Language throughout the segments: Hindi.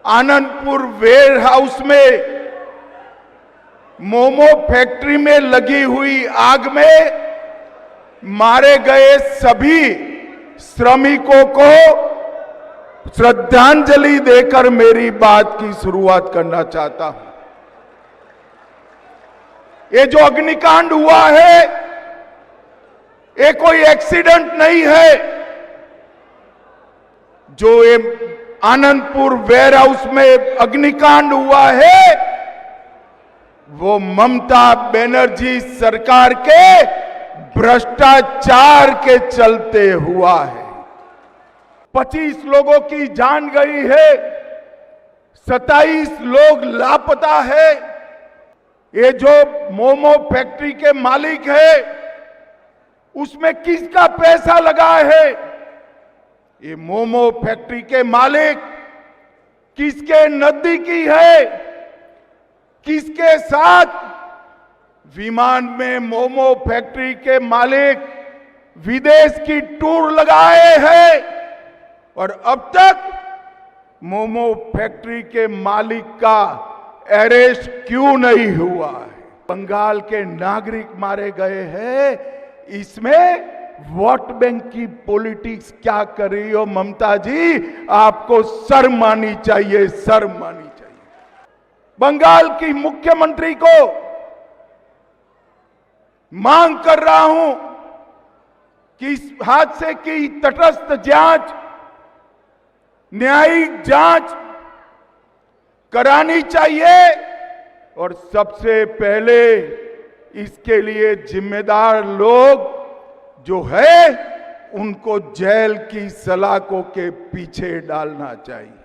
आनंदपुर वेयर हाउस में मोमो फैक्ट्री में लगी हुई आग में मारे गए सभी श्रमिकों को श्रद्धांजलि देकर मेरी बात की शुरुआत करना चाहता हूं। ये जो अग्निकांड हुआ है ये कोई एक्सीडेंट नहीं है। जो ये आनंदपुर वेयर हाउस में अग्निकांड हुआ है वो ममता बनर्जी सरकार के भ्रष्टाचार के चलते हुआ है। 25 लोगों की जान गई है, 27 लोग लापता है। ये जो मोमो फैक्ट्री के मालिक है उसमें किसका पैसा लगा है? ये मोमो फैक्ट्री के मालिक किसके नजदीकी है? किसके साथ विमान में मोमो फैक्ट्री के मालिक विदेश की टूर लगाए हैं और अब तक मोमो फैक्ट्री के मालिक का अरेस्ट क्यों नहीं हुआ है? बंगाल के नागरिक मारे गए हैं। इसमें वोट बैंक की पॉलिटिक्स क्या कर रही हो ममता जी? आपको शर्म आनी चाहिए, शर्म आनी चाहिए। बंगाल की मुख्यमंत्री को मांग कर रहा हूं कि इस हादसे की तटस्थ जांच, न्यायिक जांच करानी चाहिए और सबसे पहले इसके लिए जिम्मेदार लोग जो है उनको जेल की सलाखों के पीछे डालना चाहिए।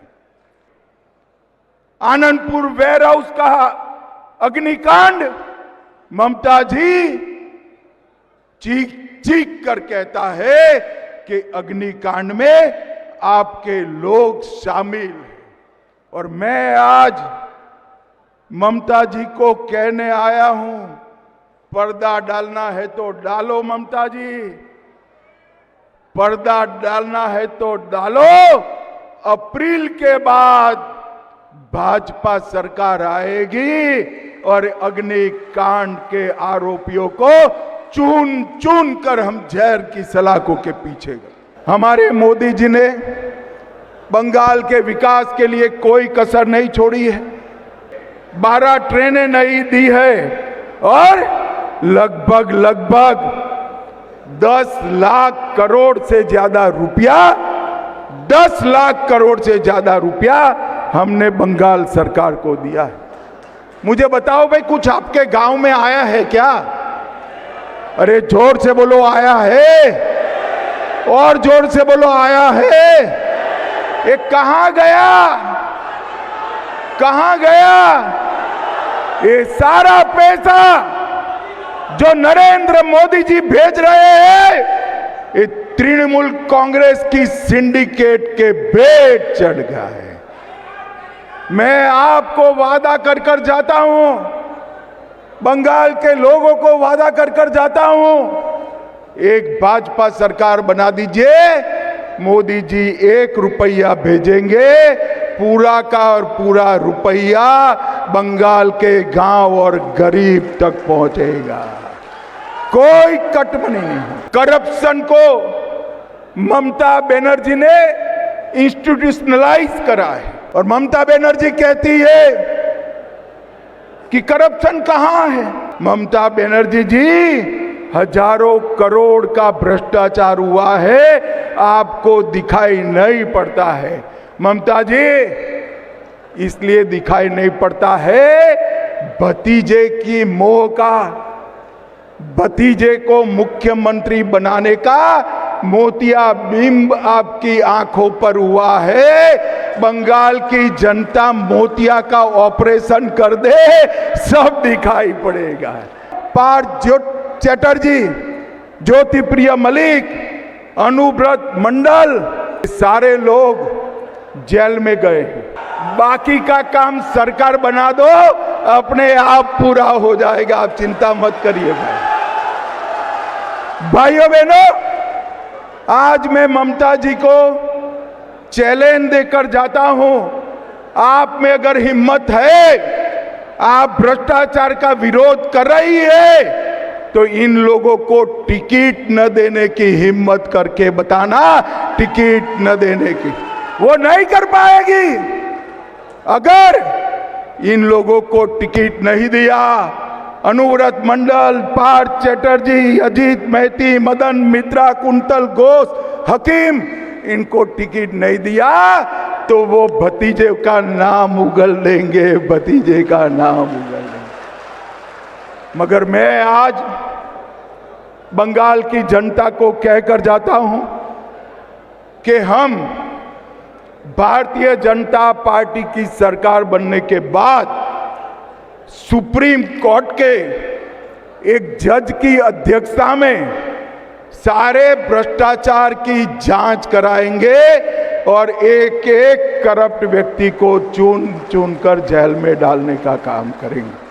आनंदपुर वेयर हाउस का अग्निकांड ममता जी चीख चीख कर कहता है कि अग्निकांड में आपके लोग शामिल हैं। और मैं आज ममता जी को कहने आया हूं, पर्दा डालना है तो डालो ममता जी, पर्दा डालना है तो डालो। अप्रैल के बाद भाजपा सरकार आएगी और अग्निकांड के आरोपियों को चुन चुन कर हम जहर की सलाखों के पीछे गए। हमारे मोदी जी ने बंगाल के विकास के लिए कोई कसर नहीं छोड़ी है। 12 ट्रेनें नहीं दी है और लगभग 10 लाख करोड़ से ज्यादा रुपया, 10 लाख करोड़ से ज्यादा रुपया हमने बंगाल सरकार को दिया है। मुझे बताओ भाई, कुछ आपके गांव में आया है क्या? अरे जोर से बोलो, आया है? और जोर से बोलो, आया है? ये कहां गया? कहां गया ये सारा पैसा जो नरेंद्र मोदी जी भेज रहे हैं? ये तृणमूल कांग्रेस की सिंडिकेट के पेट चढ़ गया है। मैं आपको वादा कर कर जाता हूं, बंगाल के लोगों को वादा कर कर जाता हूं, एक भाजपा सरकार बना दीजिए, मोदी जी 1 रुपया भेजेंगे, पूरा का और पूरा रुपया बंगाल के गांव और गरीब तक पहुंचेगा। कोई कटमनी नहीं। करप्शन को ममता बनर्जी ने इंस्टीट्यूशनलाइज करा है और ममता बनर्जी कहती है कि करप्शन कहां है। ममता बनर्जी जी, हजारों करोड़ का भ्रष्टाचार हुआ है, आपको दिखाई नहीं पड़ता है। ममता जी, इसलिए दिखाई नहीं पड़ता है, भतीजे की मोह का, भतीजे को मुख्यमंत्री बनाने का मोतियाबिंब आपकी आंखों पर हुआ है। बंगाल की जनता मोतिया का ऑपरेशन कर दे, सब दिखाई पड़ेगा। पार्थ चटर्जी, ज्योति प्रिया मलिक, अनुव्रत मंडल, सारे लोग जेल में गए। बाकी का काम सरकार बना दो, अपने आप पूरा हो जाएगा, आप चिंता मत करिए। भाइयों बहनों, आज मैं ममता जी को चैलेंज देकर जाता हूं आप में अगर हिम्मत है, आप भ्रष्टाचार का विरोध कर रही है, तो इन लोगों को टिकट न देने की हिम्मत करके बताना, टिकट न देने की। वो नहीं कर पाएगी। अगर इन लोगों को टिकट नहीं दिया, अनुव्रत मंडल, पार्थ चैटर्जी, अजीत मैती, मदन मित्रा, कुंतल घोष, हकीम, इनको टिकट नहीं दिया तो वो भतीजे का नाम उगल देंगे, भतीजे का नाम उगल देंगे। मगर मैं आज बंगाल की जनता को कहकर जाता हूं कि हम भारतीय जनता पार्टी की सरकार बनने के बाद सुप्रीम कोर्ट के एक जज की अध्यक्षता में सारे भ्रष्टाचार की जांच कराएंगे और एक एक करप्ट व्यक्ति को चुन चुन कर जेल में डालने का काम करेंगे।